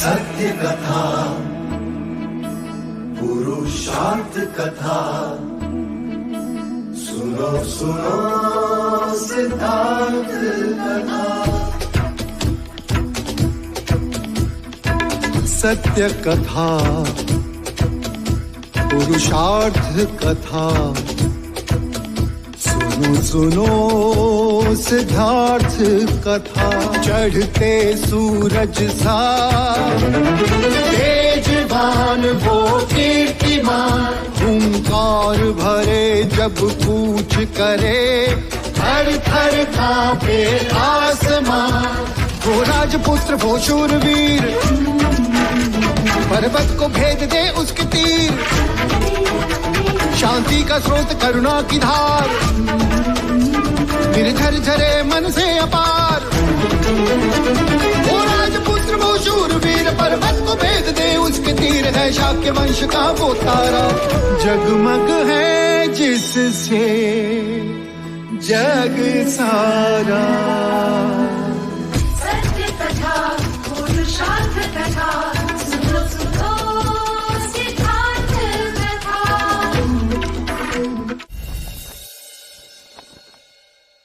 सत्य कथा, पुरुषार्थ कथा, सुनो सुनो सिद्धार्थ कथा। सत्य कथा, पुरुषार्थ कथा, सुनो सुनो सिद्धार्थ कथा। चढ़ते सूरज सा तेजवान वो कीर्तिमान, हुंकार भरे जब कूच करे, थर थर कांपे आसमान। वो राजपुत्र वो शूरवीर, पर्वत को भेद दे उसके तीर, शांति का स्रोत करुणा की धार, निर्झर झरे मन से अपार। वो राजपुत्र वो शूरवीर, पर्वत को भेद दे उसके तीर, है शाक्य वंश का वो तारा, जगमग है जिससे जग सारा। सत्य कथा, पुरुषार्थ कथा, सुनो सुनो सिद्धार्थ कथा।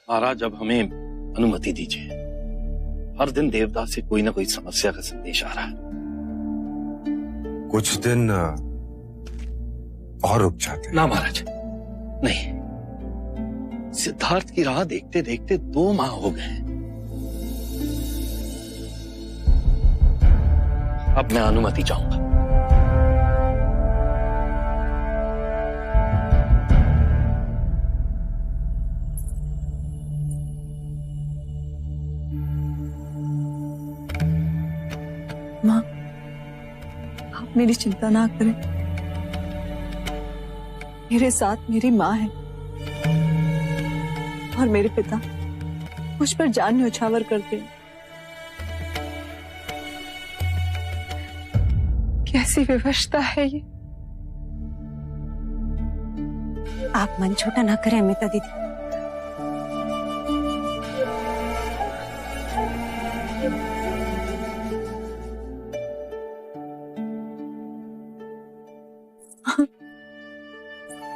महाराज, अब हमें अनुमति दीजिए। हर दिन देवदास से कोई ना कोई समस्या का संदेश आ रहा है। कुछ दिन और रुक जाते। ना महाराज, नहीं। सिद्धार्थ की राह देखते देखते 2 माह हो गए हैं। अब मैं अनुमति चाहूंगा। माँ, आप मेरी चिंता ना करें। मेरे साथ मेरी माँ है और मेरे पिता मुझ पर जान न्यौछावर करते हैं। कैसी व्यवस्था है ये। आप मन छोटा ना करें अमिता दीदी।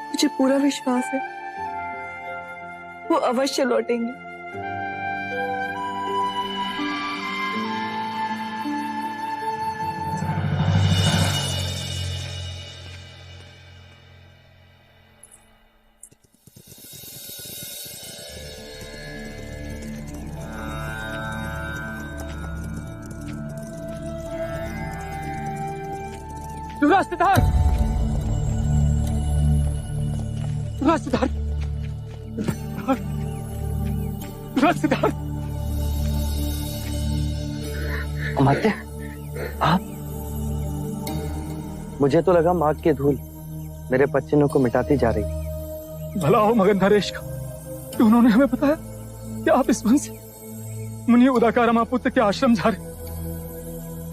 मुझे पूरा विश्वास है वो अवश्य लौटेंगे। युवराज सिद्धार्थ, युवराज सिद्धार्थ, युवराज सिद्धार्थ। अमात्य, आप? मुझे तो लगा माँ की धूल मेरे पच्चीनों को मिटाती जा रही। भला हो मगन नरेश का कि उन्होंने हमें बताया कि आप इस वन से मुनि उदाकार महापुत्र के आश्रम जा रहे।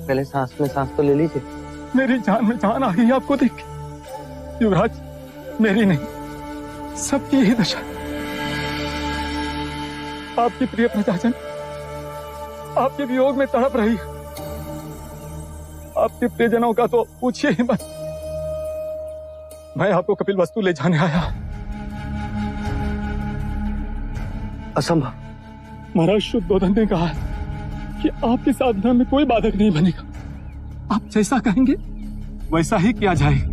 पहले सांस में सांस तो ले लीजिए। मेरी जान में जान आ गई आपको देख के। युवराज, मेरी नहीं, सबकी यही दशा। आपकी प्रिय प्रजाजन आपके वियोग में तड़प रही है। आपके प्रियजनों का तो पूछिए ही मत। मैं आपको कपिल वस्तु ले जाने आया। असंभव। महाराज शुद्धोधन ने कहा कि आपकी साधना में कोई बाधक नहीं बनेगा। आप जैसा कहेंगे वैसा ही किया जाएगा।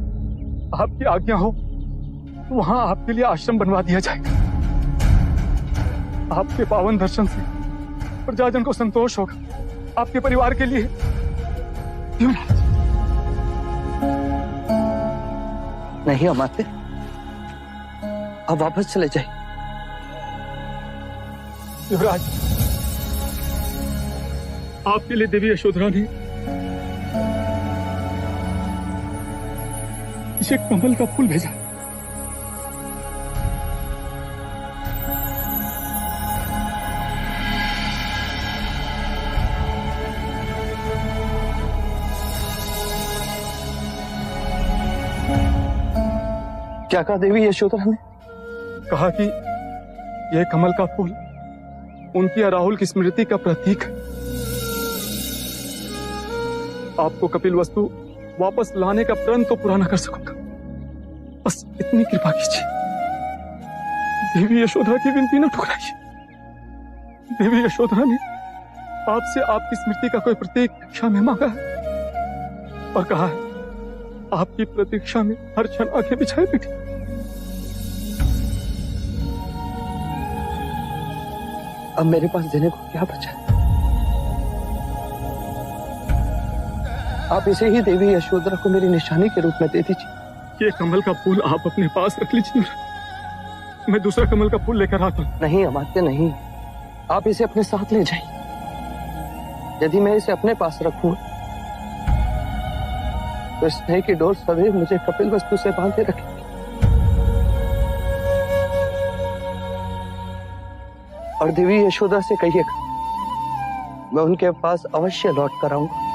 आपकी आज्ञा हो तो वहां आपके लिए आश्रम बनवा दिया जाएगा। आपके पावन दर्शन से प्रजाजन को संतोष होगा। आपके परिवार के लिए। नहीं अमात्य, अब वापस चले जाइए। युवराज, आपके लिए देवी यशोधरा ने इसे कमल का फूल भेजा। क्या कहा देवी यशोधरा ने? कहा कि यह कमल का फूल उनकी राहुल की स्मृति का प्रतीक है। आपको कपिल वस्तु वापस लाने का प्रण तो पूरा न कर सकूंगा, बस इतनी कृपा कीजिए। देवी यशोधरा की विनती न ठुकराइए। देवी यशोधरा ने आपसे आपकी स्मृति का कोई प्रतीक भिक्षा में मांगा है और कहा है आपकी प्रतीक्षा में हर क्षण आंखें बिछाए बैठी। अब मेरे पास देने को क्या बचा? आप इसे ही देवी यशोधरा को मेरी निशानी के रूप में दे दीजिए। ये कमल का फूल आप अपने पास रख लीजिए, मैं दूसरा कमल का फूल लेकर आता हूं। नहीं अमात्य नहीं, आप इसे अपने साथ ले जाइए। यदि मैं इसे अपने पास रखूं तो स्नेह की डोर सदैव मुझे कपिल वस्तु से बांधे रखेगी। और देवी यशोदा से कहिएगा मैं उनके पास अवश्य लौट कर आऊंगा।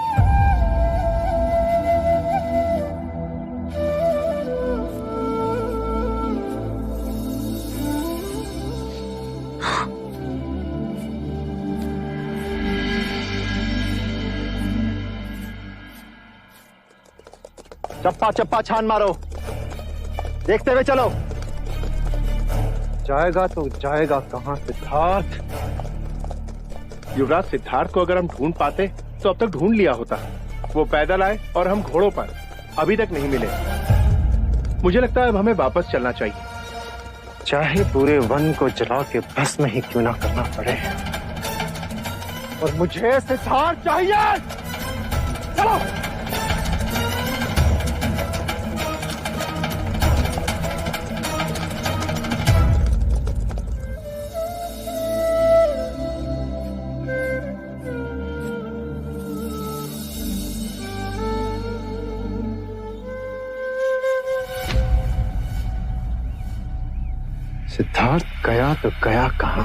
चप्पा चप्पा छान मारो, देखते हुए चलो। जाएगा तो जाएगा कहां सिद्धार्थ? युवराज सिद्धार्थ को अगर हम ढूंढ पाते तो अब तक ढूंढ लिया होता। वो पैदल आए और हम घोड़ों पर, अभी तक नहीं मिले। मुझे लगता है अब हमें वापस चलना चाहिए, चाहे पूरे वन को जला के भस्म ही क्यों ना करना पड़े। और मुझे सिद्धार्थ चाहिए। चलो। सिद्धार्थ गया तो गया कहां?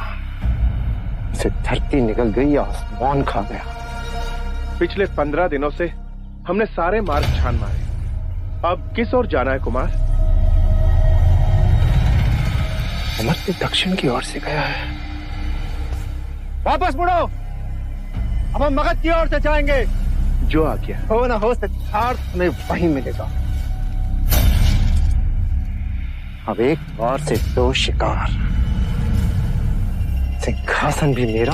से धरती निकल गई, आसमान खा गया। पिछले 15 दिनों से हमने सारे मार्ग छान मारे, अब किस ओर जाना है कुमार? अमर्त्य दक्षिण की ओर से गया है। वापस मुड़ो, अब हम मगध की ओर से जाएंगे। जो आ गया हो ना हो सिद्धार्थ में वही मिलेगा। अब एक बार से 2 शिकार, सिंहासन भी मेरा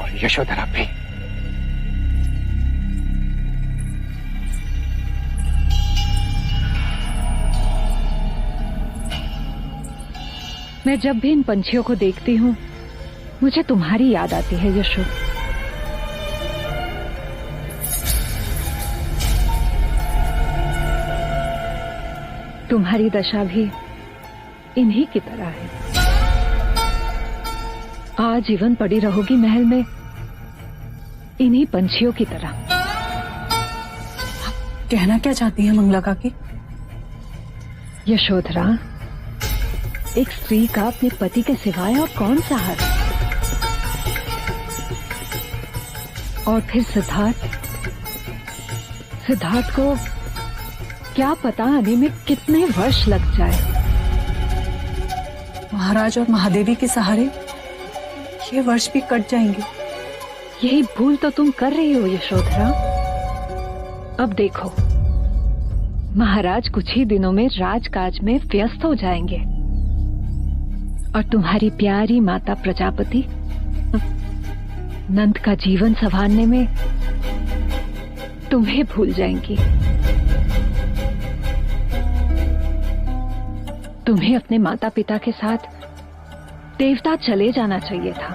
और यशोधरा भी। मैं जब भी इन पंछियों को देखती हूँ मुझे तुम्हारी याद आती है यशो। तुम्हारी दशा भी इन्हीं की तरह है। आजीवन पड़ी रहोगी महल में इन्हीं पंछियों की तरह। कहना क्या चाहती है मंगला काकी? यशोधरा, एक स्त्री का अपने पति के सिवाय और कौन सा हक? और फिर सिद्धार्थ को क्या पता आने में कितने वर्ष लग जाए। महाराज और महादेवी के सहारे ये वर्ष भी कट जाएंगे। यही भूल तो तुम कर रही हो यशोधरा। अब देखो, महाराज कुछ ही दिनों में राजकाज में व्यस्त हो जाएंगे और तुम्हारी प्यारी माता प्रजापति नंद का जीवन संवारने में तुम्हें भूल जाएंगी। तुम्हें अपने माता पिता के साथ देवता चले जाना चाहिए था।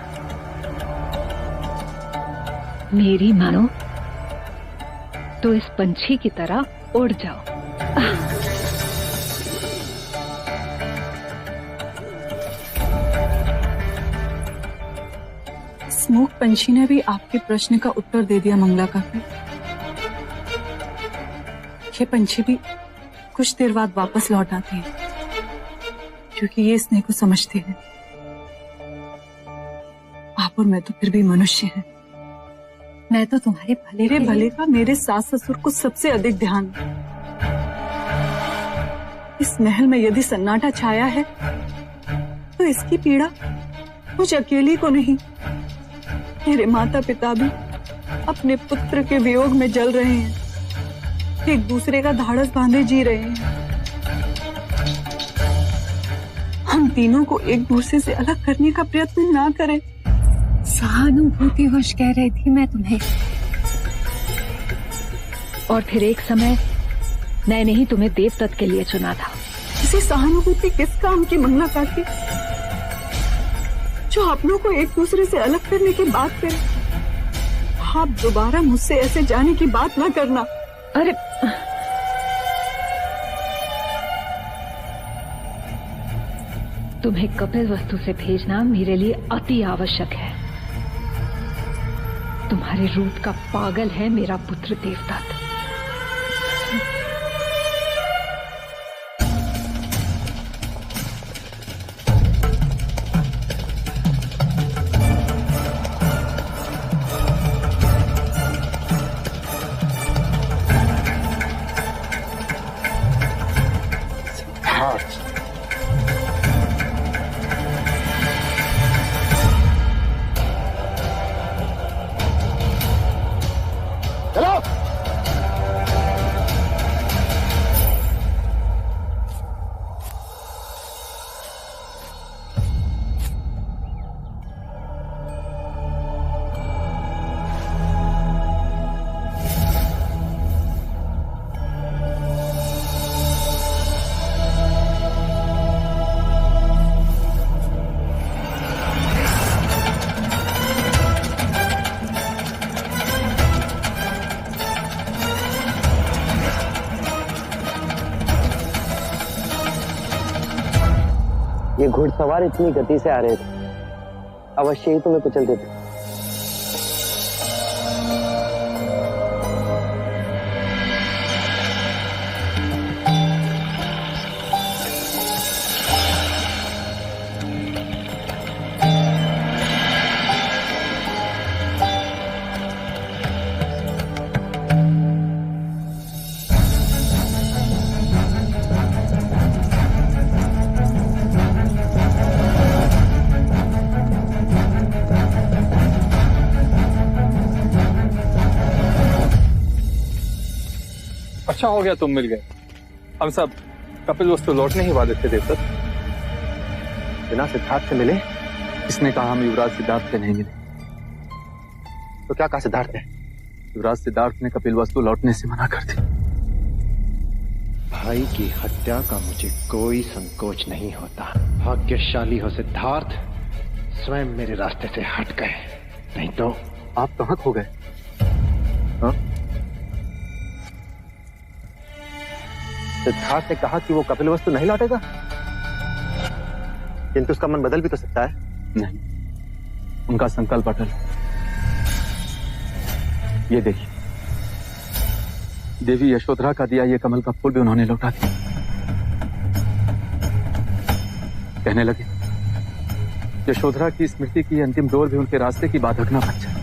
मेरी मानो तो इस पंछी की तरह उड़ जाओ। स्मोक पंछी ने भी आपके प्रश्न का उत्तर दे दिया मंगला काकी। ये पंछी भी कुछ देर बाद वापस लौट आते हैं क्योंकि ये स्नेह को समझते हैं। आप और मैं तो फिर भी मनुष्य हैं। मैं तो तुम्हारे भले का मेरे सास ससुर को सबसे अधिक ध्यान है। इस महल में यदि सन्नाटा छाया है तो इसकी पीड़ा मुझ अकेली को नहीं, मेरे माता पिता भी अपने पुत्र के वियोग में जल रहे हैं, एक दूसरे का धाड़स बांधे जी रहे हैं। हम तीनों को एक दूसरे से अलग करने का प्रयत्न ना करें। सहानुभूतिवश कह रही थी मैं तुम्हें। और फिर एक समय मैंने ही तुम्हें देवदत्त के लिए चुना था। इसे सहानुभूति किस काम की मंगला काकी, जो अपनों को एक दूसरे से अलग करने की बात करे। आप दोबारा मुझसे ऐसे जाने की बात ना करना। अरे तुम्हें कपिलवस्तु से भेजना मेरे लिए अति आवश्यक है। तुम्हारे रूप का पागल है मेरा पुत्र देवदत्त। ये घुड़सवार इतनी गति से आ रहे थे, अवश्य ही तुम्हें कुचल देते। अच्छा हो गया तुम मिल गए। हम सब कपिलवस्तु लौटने ही वाले थे देवदत्त। बिना सिद्धार्थ से मिले? इसने कहा हम युवराज सिद्धार्थ से नहीं मिले। तो क्या कहा सिद्धार्थ ने? युवराज सिद्धार्थ ने कपिलवस्तु लौटने से मना कर दी। भाई की हत्या का मुझे कोई संकोच नहीं होता। भाग्यशाली हो सिद्धार्थ, स्वयं मेरे रास्ते से हट गए, नहीं तो आप कहाँ खो गए? हाँ? सिद्धार्थ ने कहा कि वो कपिलवस्तु नहीं लौटेगा, किंतु उसका मन बदल भी तो सकता है। नहीं, उनका संकल्प अटल। ये देखिए, देवी यशोधरा का दिया ये कमल का फूल भी उन्होंने लौटा दिया। कहने लगे यशोधरा की स्मृति की अंतिम डोर भी उनके रास्ते की बाधक न बन जाए।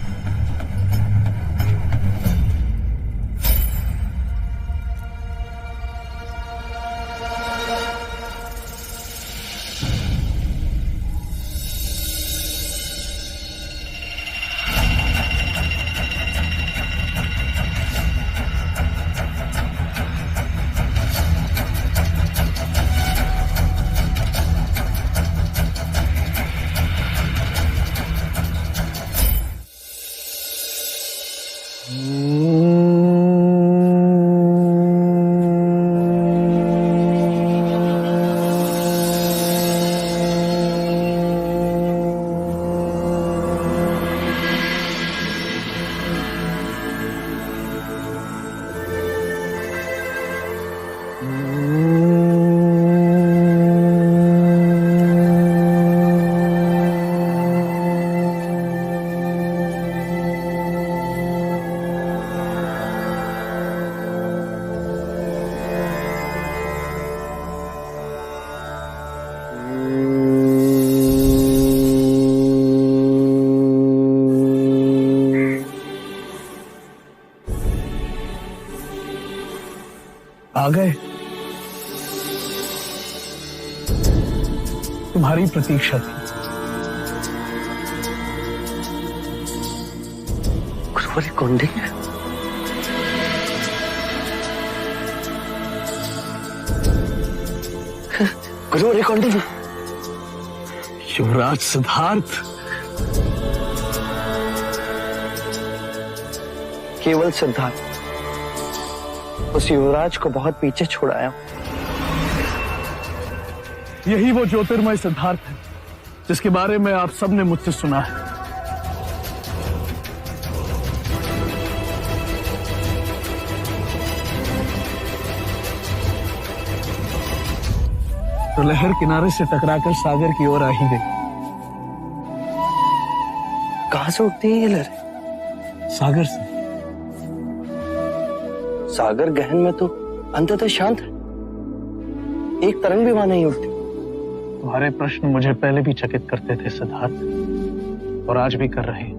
आ गए। तुम्हारी प्रतीक्षा थी। गुरुवारी कौंडिन्य, गुरुवारी कौंडिन्य, युवराज सिद्धार्थ। केवल सिद्धार्थ, उस युवराज को बहुत पीछे छोड़ाया। यही वो ज्योतिर्मय सिद्धार्थ है जिसके बारे में आप सबने मुझसे सुना है। तो लहर किनारे से टकराकर सागर की ओर आ ही गई। कहां से उठती है ये लहरें? सागर से। सागर गहन में तो अंततः शांत है, एक तरंग भी वहां नहीं उठती। तुम्हारे प्रश्न मुझे पहले भी चकित करते थे सिद्धार्थ, और आज भी कर रहे हैं।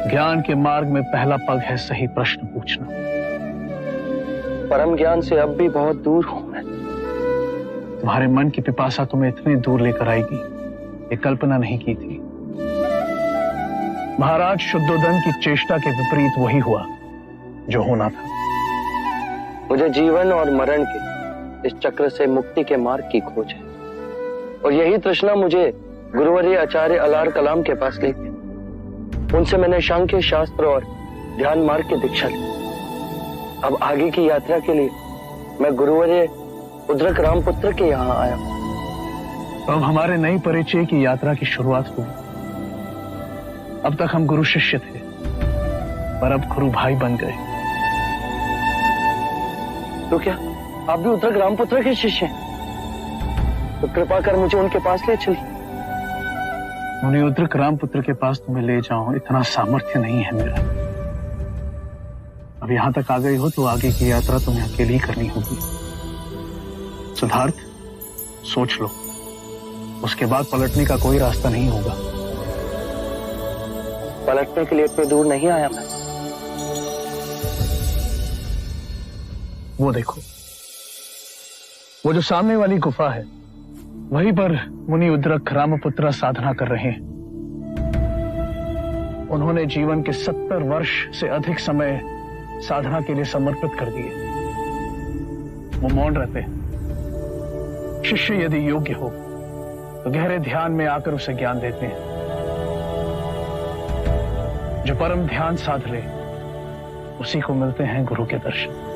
ज्ञान के मार्ग में पहला पग है सही प्रश्न पूछना। परम ज्ञान से अब भी बहुत दूर हूं मैं। तुम्हारे मन की पिपासा तुम्हें इतनी दूर लेकर आएगी, ये कल्पना नहीं की थी। महाराज शुद्धोदन की चेष्टा के विपरीत वही हुआ जो होना था। मुझे जीवन और मरण के इस चक्र से मुक्ति के मार्ग की खोज है, और यही तृष्णा मुझे गुरुवर्य आचार्य अलार कलाम के पास ले गई। उनसे मैंने सांख्य शास्त्र और ध्यान मार्ग की दीक्षा ली। अब आगे की यात्रा के लिए मैं गुरुवर्य उद्रक रामपुत्र के यहाँ आया हूं। अब हमारे नई परिचय की यात्रा की शुरुआत हुई। अब तक हम गुरु शिष्य थे, पर अब गुरु भाई बन गए। तो क्या आप भी उद्रक रामपुत्र के शिष्य हैं? तो कृपा कर मुझे उनके पास ले चलिए। उन्हें उद्रक रामपुत्र के पास तुम्हें ले जाऊं, इतना सामर्थ्य नहीं है मेरा। अब यहां तक आ गई हो तो आगे की यात्रा तुम्हें अकेली ही करनी होगी। सिद्धार्थ, सोच लो, उसके बाद पलटने का कोई रास्ता नहीं होगा। पलटने के लिए इतने दूर नहीं आया मैं। वो देखो, वो जो सामने वाली गुफा है, वहीं पर मुनि उद्रक रामपुत्र साधना कर रहे हैं। उन्होंने जीवन के 70 वर्ष से अधिक समय साधना के लिए समर्पित कर दिए। वो मौन रहते हैं। शिष्य यदि योग्य हो तो गहरे ध्यान में आकर उसे ज्ञान देते हैं। जो परम ध्यान साध ले उसी को मिलते हैं गुरु के दर्शन।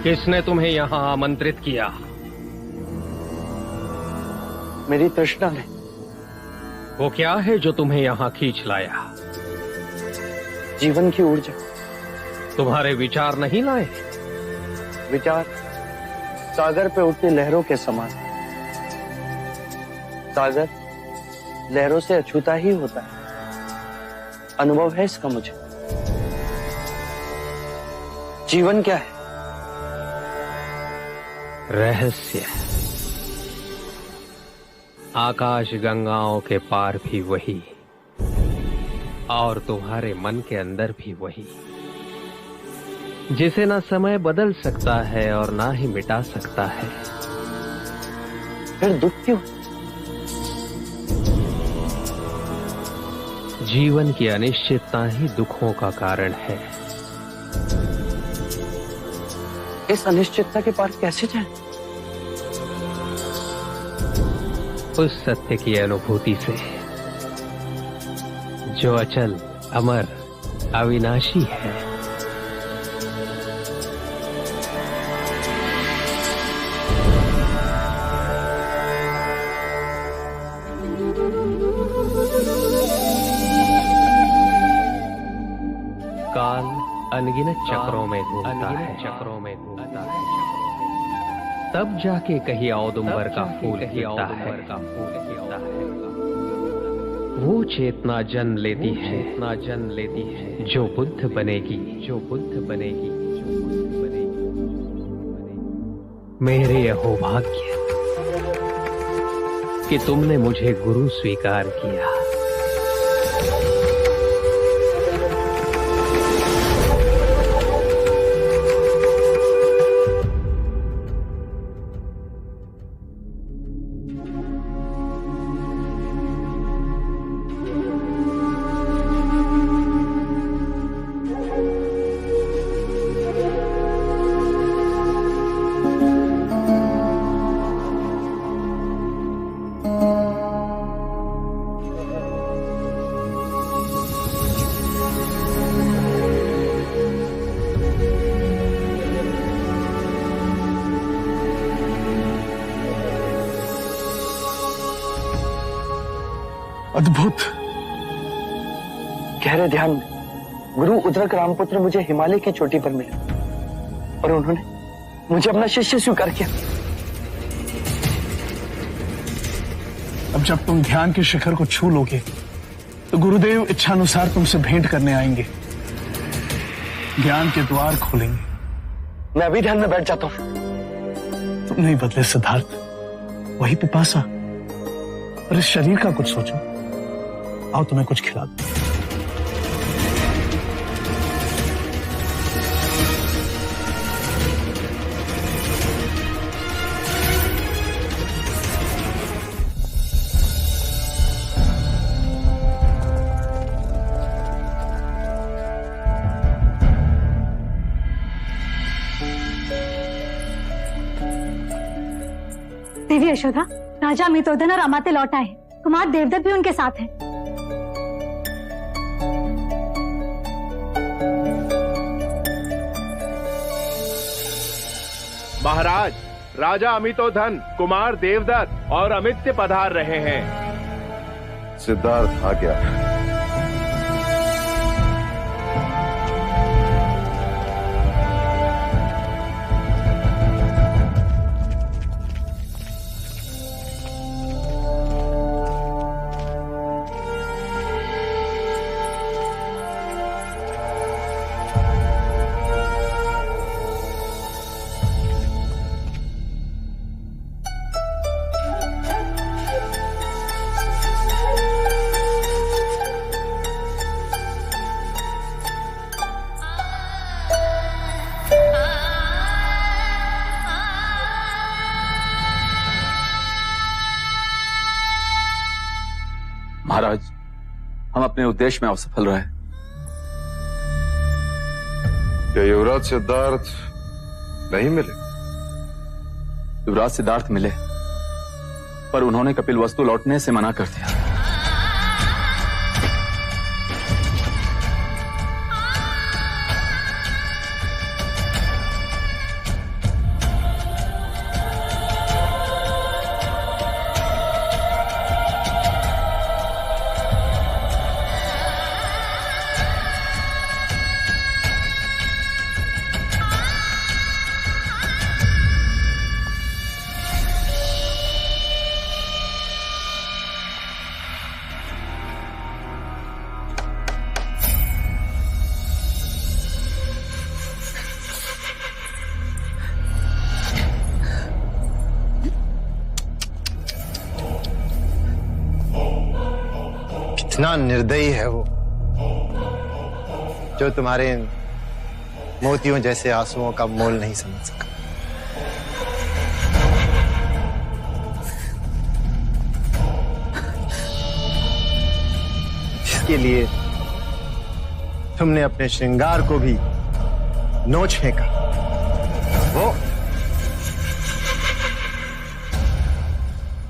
किसने तुम्हें यहाँ आमंत्रित किया? मेरी तृष्णा ने। वो क्या है जो तुम्हें यहाँ खींच लाया? जीवन की ऊर्जा। तुम्हारे विचार नहीं लाए? विचार सागर पे उठती लहरों के समान। सागर लहरों से अछूता ही होता है। अनुभव है इसका मुझे। जीवन क्या है? रहस्य। आकाश गंगाओं के पार भी वही, और तुम्हारे मन के अंदर भी वही, जिसे ना समय बदल सकता है और ना ही मिटा सकता है। फिर दुख क्यों? जीवन की अनिश्चितता ही दुखों का कारण है। इस अनिश्चितता के पार कैसे जाएं? उस सत्य की अनुभूति से जो अचल, अमर, अविनाशी है। काल अनगिनत चक्रों में घूमता है, तब जाके कहीं औदुंबर का फूल खिलता है। वो चेतना जन्म लेती है, जो बुद्ध बनेगी। मेरे अहो भाग्य कि तुमने मुझे गुरु स्वीकार किया। अद्भुत। गहरे ध्यान में गुरु उद्रक रामपुत्र मुझे हिमालय की चोटी पर मिले और उन्होंने मुझे अपना शिष्य स्वीकार किया। अब जब तुम ध्यान के शिखर को छू लोगे तो गुरुदेव इच्छानुसार तुमसे भेंट करने आएंगे, ज्ञान के द्वार खोलेंगे। मैं अभी ध्यान में बैठ जाता हूं। तुम नहीं बदले सिद्धार्थ, वही पिपासा। और इस शरीर का कुछ सोचो। आओ तुम्हें कुछ खिला दो। देवी यशोदा, राजा अमितोदन और अमात्य लौट आए। कुमार देवदत्त भी उनके साथ हैं। महाराज, राजा अमितोधन, कुमार देवदत्त और अमित्य पधार रहे हैं। सिद्धार्थ आ गया। महाराज, हम अपने उद्देश्य में असफल रहे। क्या युवराज सिद्धार्थ नहीं मिले? युवराज सिद्धार्थ मिले, पर उन्होंने कपिलवस्तु लौटने से मना कर दिया। कितना निर्दयी है वो, जो तुम्हारे इन मोतियों जैसे आंसुओं का मोल नहीं समझ सका। इसके लिए तुमने अपने श्रृंगार को भी नोचने का, वो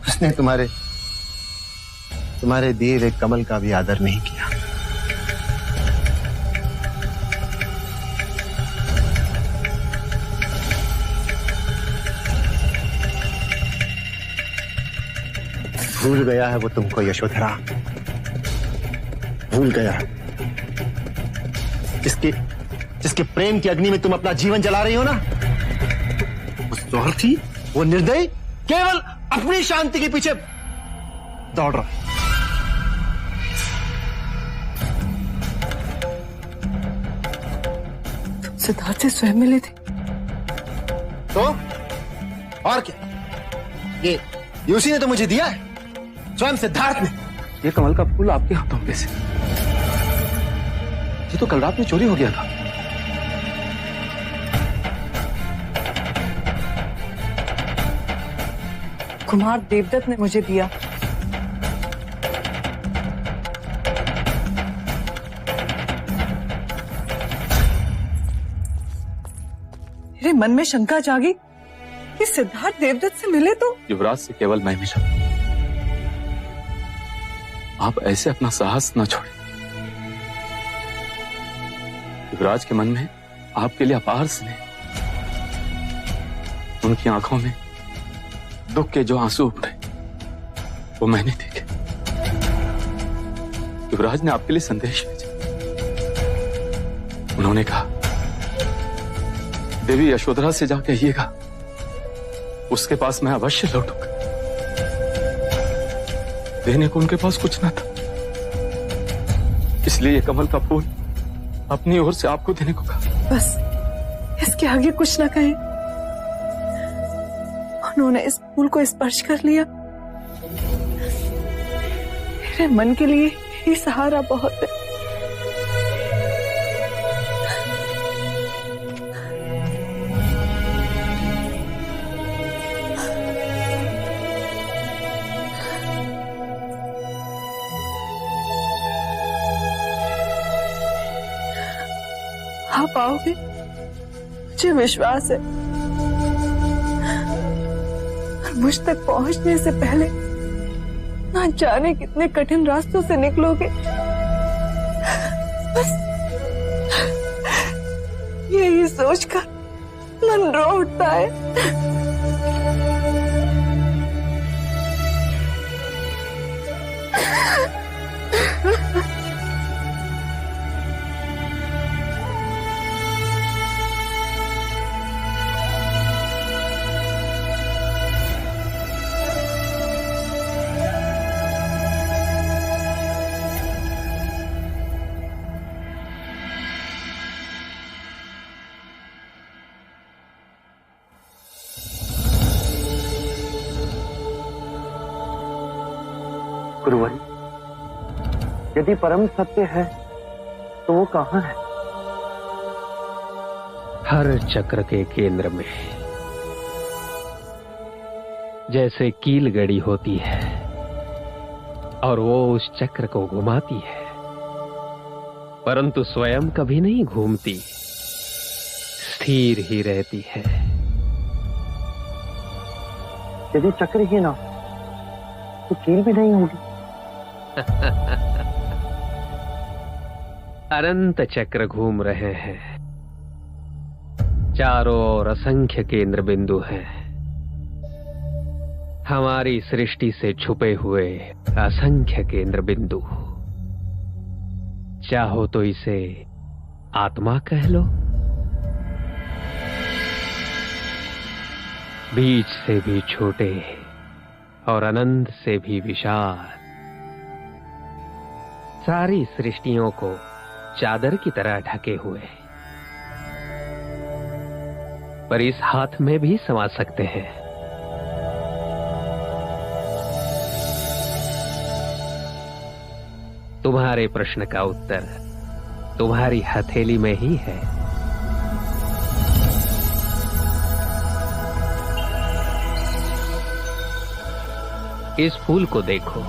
उसने तुम्हारे दिए हुए कमल का भी आदर नहीं किया। भूल गया है वो तुमको यशोधरा, भूल गया जिसके प्रेम की अग्नि में तुम अपना जीवन जला रही हो ना, वो स्वार्थी, वो निर्दयी, केवल अपनी शांति के पीछे दौड़ रहा। तुम सिद्धार्थ से स्वयं मिले थे तो और क्या, ये उसी ने तो मुझे दिया है, स्वयं सिद्धार्थ ने। ये कमल का फूल आपके हाथों में से? ये तो कल रात में चोरी हो गया था। कुमार देवदत्त ने मुझे दिया। मेरे मन में शंका जागी कि सिद्धार्थ देवदत्त से मिले तो युवराज से केवल मैं मिला। आप ऐसे अपना साहस न छोड़ें। युवराज के मन में आपके लिए अपार स्नेह, उनकी आंखों में दुख के जो आंसू उभरे वो मैंने देखे। युवराज ने आपके लिए संदेश भेजा। उन्होंने कहा, देवी यशोधरा से जाकर कहिएगा उसके पास मैं अवश्य लौटूंगा। देने को उनके पास कुछ न था, इसलिए ये कमल का फूल अपनी ओर से आपको देने को कहा। बस इसके आगे कुछ न कहें। उन्होंने इस फूल को स्पर्श कर लिया। मेरे मन के लिए ये सहारा बहुत है। आप आओगे, मुझे विश्वास है। मुझ तक पहुंचने से पहले ना जाने कितने कठिन रास्तों से निकलोगे। बस यही सोचकर मन रो उठता है। गुरुवरी, यदि परम सत्य है तो वो कहाँ है? हर चक्र के केंद्र में जैसे कील गड़ी होती है और वो उस चक्र को घुमाती है, परंतु स्वयं कभी नहीं घूमती, स्थिर ही रहती है। यदि चक्र ही ना तो कील भी नहीं होगी। अनंत चक्र घूम रहे हैं, चारों ओर असंख्य केंद्र बिंदु हैं, हमारी सृष्टि से छुपे हुए असंख्य केंद्र बिंदु। चाहो तो इसे आत्मा कह लो, बीज से भी छोटे और अनंत से भी विशाल, सारी सृष्टियों को चादर की तरह ढके हुए, पर इस हाथ में भी समा सकते हैं। तुम्हारे प्रश्न का उत्तर तुम्हारी हथेली में ही है। इस फूल को देखो।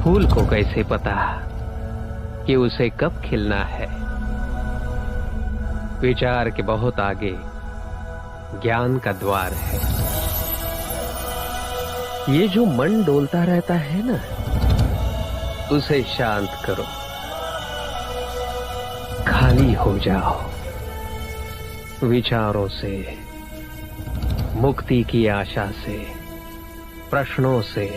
फूल को कैसे पता कि उसे कब खिलना है? विचार के बहुत आगे ज्ञान का द्वार है। ये जो मन डोलता रहता है ना, उसे शांत करो, खाली हो जाओ विचारों से, मुक्ति की आशा से, प्रश्नों से,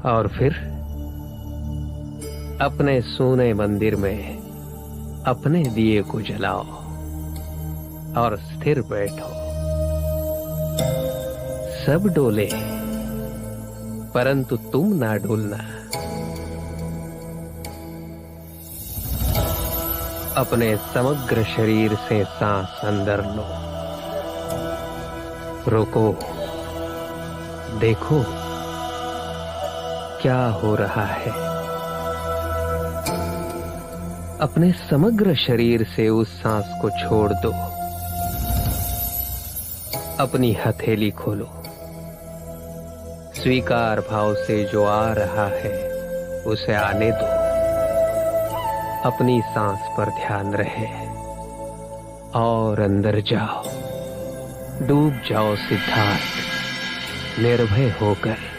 और फिर अपने सूने मंदिर में अपने दिए को जलाओ और स्थिर बैठो। सब डोले परंतु तुम ना डोलना। अपने समग्र शरीर से सांस अंदर लो, रोको, देखो क्या हो रहा है। अपने समग्र शरीर से उस सांस को छोड़ दो। अपनी हथेली खोलो, स्वीकार भाव से जो आ रहा है उसे आने दो। अपनी सांस पर ध्यान रहे और अंदर जाओ, डूब जाओ सिद्धार्थ, निर्भय होकर।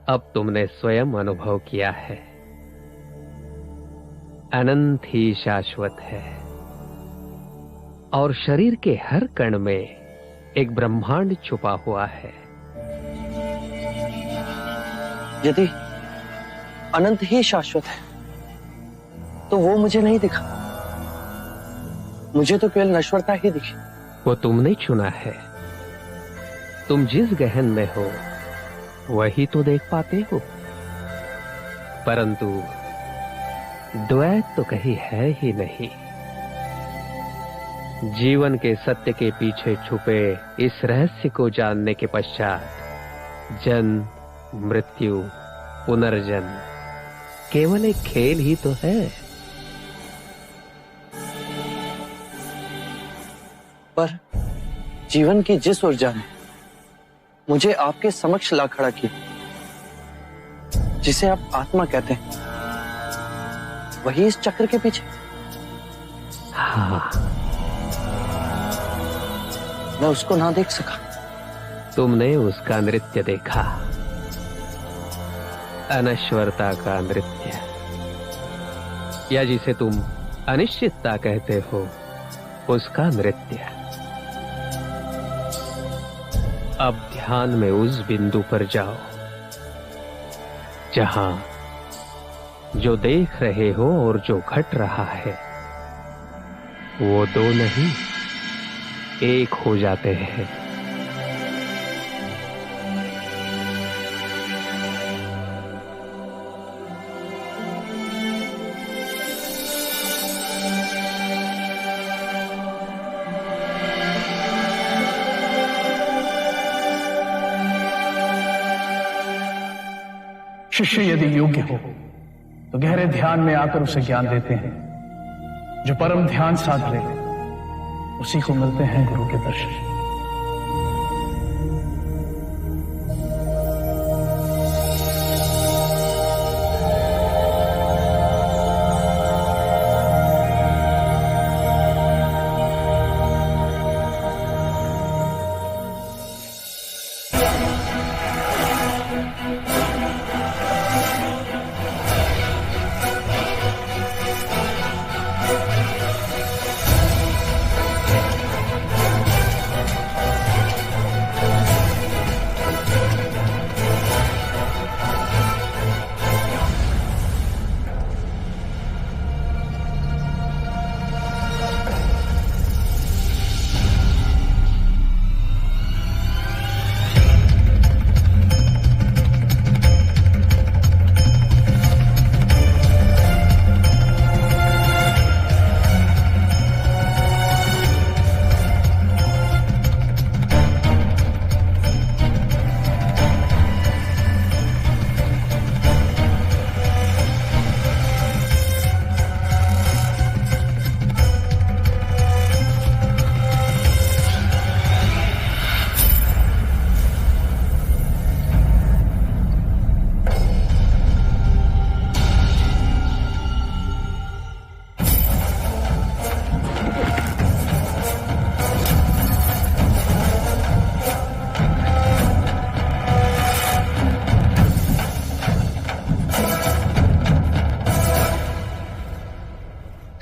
अब तुमने स्वयं अनुभव किया है, अनंत ही शाश्वत है और शरीर के हर कण में एक ब्रह्मांड छुपा हुआ है। यदि अनंत ही शाश्वत है तो वो मुझे नहीं दिखा, मुझे तो केवल नश्वरता ही दिखी। वो तुमने चुना है। तुम जिस गहन में हो वही तो देख पाते हो, परंतु द्वैत तो कहीं है ही नहीं। जीवन के सत्य के पीछे छुपे इस रहस्य को जानने के पश्चात जन्म, मृत्यु, पुनर्जन्म केवल एक खेल ही तो है। पर जीवन की जिस ऊर्जा ने मुझे आपके समक्ष ला खड़ा किया, जिसे आप आत्मा कहते हैं, वही इस चक्र के पीछे। हाँ, मैं उसको ना देख सका। तुमने उसका नृत्य देखा, अनश्वरता का नृत्य, या जिसे तुम अनिश्चितता कहते हो, उसका नृत्य। अब ध्यान में उस बिंदु पर जाओ जहां जो देख रहे हो और जो घट रहा है वो दो नहीं, एक हो जाते हैं। शिष्य यदि योग्य हो तो गहरे ध्यान में आकर उसे ज्ञान देते हैं। जो परम ध्यान साध ले उसी को मिलते हैं गुरु के दर्शन।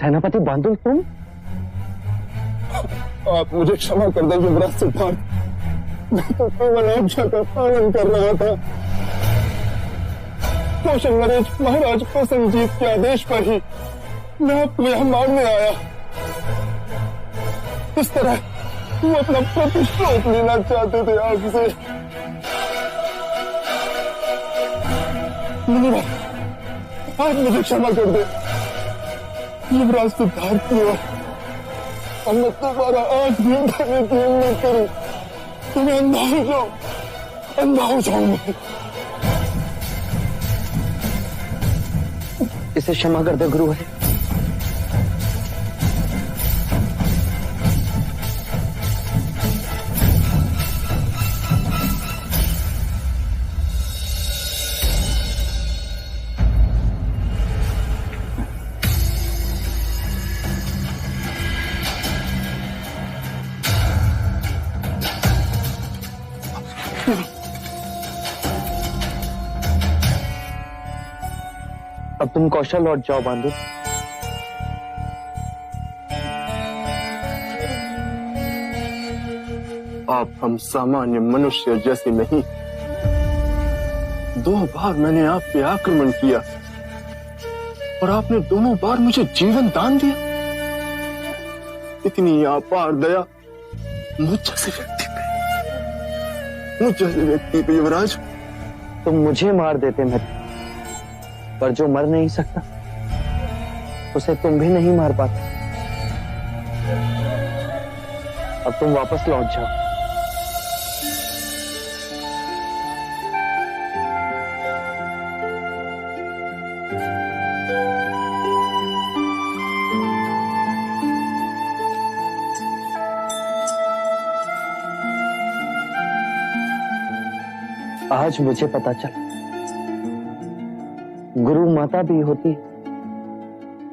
सेनापति बांदुल, तुम? आप मुझे क्षमा कर दें युवराज सिद्धार्थ, मैं तो केवल आज्ञा का पालन कर रहा था। कौशल नरेश महाराज प्रसन्नजीत के आदेश पर ही मैं आपको यहां मारने आया। इस तरह वो अपना प्रतिशोध लेना चाहते थे आपसे। आप मुझे क्षमा कर दे युवराज सिद्धार्थ की ओर, और मैं तुम्हारा आंख भी उठाने की हिम्मत करूं तो मैं अंधा हो जाऊंगा। इसे क्षमा कर दे गुरुवर। अब तुम कौशल लौट जाओ बांदुल। आप हम सामान्य मनुष्य जैसे नहीं। 2 बार मैंने आप पे आक्रमण किया और आपने दोनों बार मुझे जीवन दान दिया। इतनी अपार दया मुझ जैसे व्यक्ति पे युवराज। तुम मुझे मार देते मैं, पर जो मर नहीं सकता उसे तुम भी नहीं मार पाते। अब तुम वापस लौट जाओ। आज मुझे पता चला गुरु माता भी होती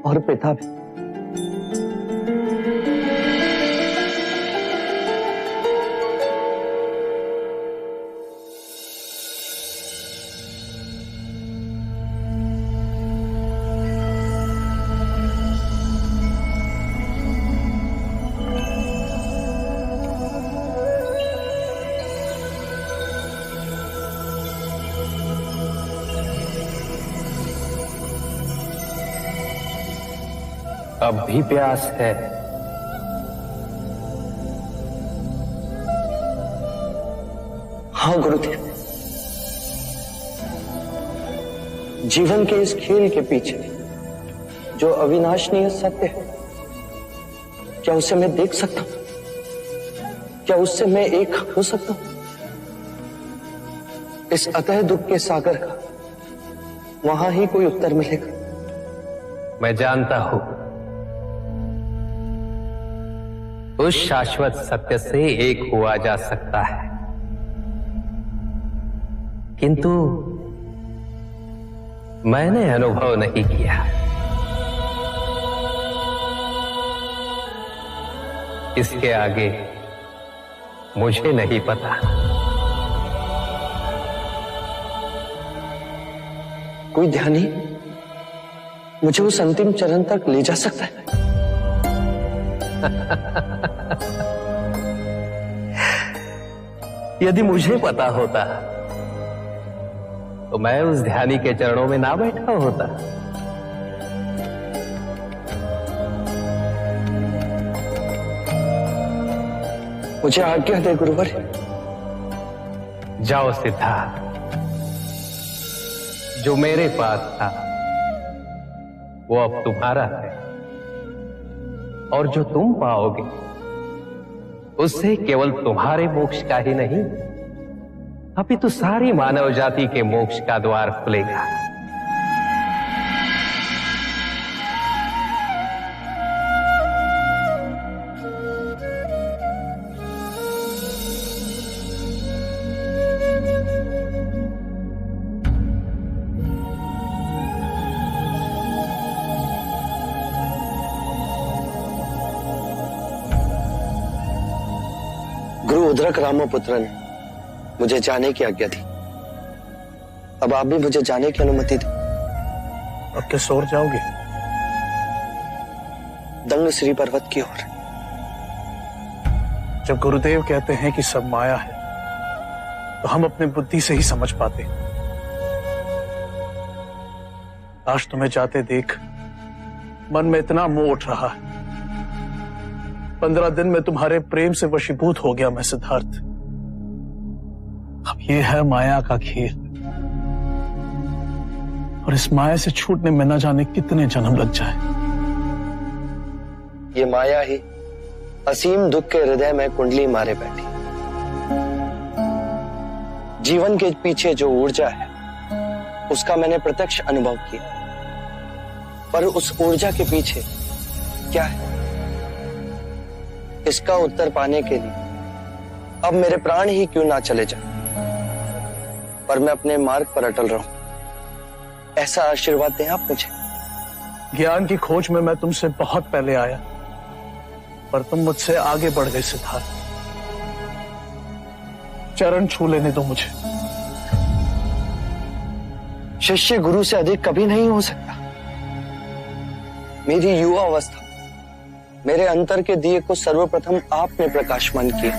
और पिता भी। अब भी प्यास है? हाँ गुरुदेव, जीवन के इस खेल के पीछे जो अविनाशनीय सत्य है, क्या उसे मैं देख सकता हूं? क्या उससे मैं एक हो सकता हूं? इस अतः दुख के सागर का वहां ही कोई उत्तर मिलेगा। मैं जानता हूं उस शाश्वत सत्य से एक हुआ जा सकता है, किंतु मैंने अनुभव नहीं किया। इसके आगे मुझे नहीं पता। कोई ध्यानी मुझे उस अंतिम चरण तक ले जा सकता है? यदि मुझे पता होता तो मैं उस ध्यानी के चरणों में ना बैठा होता। मुझे आज्ञा दे गुरुवर। जाओ सिद्धार्थ, जो मेरे पास था वो अब तुम्हारा है, और जो तुम पाओगे उससे केवल तुम्हारे मोक्ष का ही नहीं, अपितु सारी मानव जाति के मोक्ष का द्वार खुलेगा। गुरु उद्रक रामपुत्र ने मुझे जाने की आज्ञा दी। अब आप भी मुझे जाने की अनुमति दो। अब क्या सौर जाओगे? दंग श्री पर्वत की ओर। जब गुरुदेव कहते हैं कि सब माया है, तो हम अपनी बुद्धि से ही समझ पाते हैं। आज तुम्हें जाते देख मन में इतना मोह उठ रहा है। 15 दिन में तुम्हारे प्रेम से वशीभूत हो गया मैं सिद्धार्थ। अब ये है माया का खेल, और इस माया से छूटने में न जाने कितने जन्म लग जाए। ये माया ही असीम दुख के हृदय में कुंडली मारे बैठी। जीवन के पीछे जो ऊर्जा है उसका मैंने प्रत्यक्ष अनुभव किया, पर उस ऊर्जा के पीछे क्या है, इसका उत्तर पाने के लिए अब मेरे प्राण ही क्यों ना चले जाएं, पर मैं अपने मार्ग पर अटल रहूं। ऐसा आशीर्वाद दें आप मुझे। ज्ञान की खोज में मैं तुमसे बहुत पहले आया, पर तुम मुझसे आगे बढ़ गए सिद्धार्थ। चरण छू लेने दो मुझे। शिष्य गुरु से अधिक कभी नहीं हो सकता। मेरी युवा अवस्था, मेरे अंतर के दिए को सर्वप्रथम आपने प्रकाशमान किया।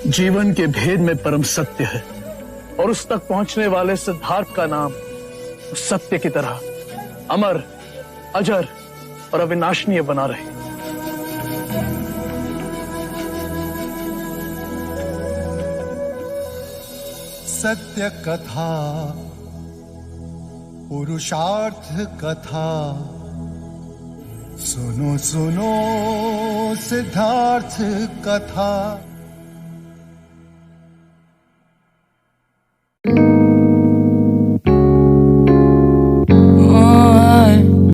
जीवन के भेद में परम सत्य है, और उस तक पहुंचने वाले सिद्धार्थ का नाम उस सत्य की तरह अमर, अजर और अविनाशनीय बना रहे। सत्य कथा, पुरुषार्थ कथा, सुनो सुनो सिद्धार्थ कथा।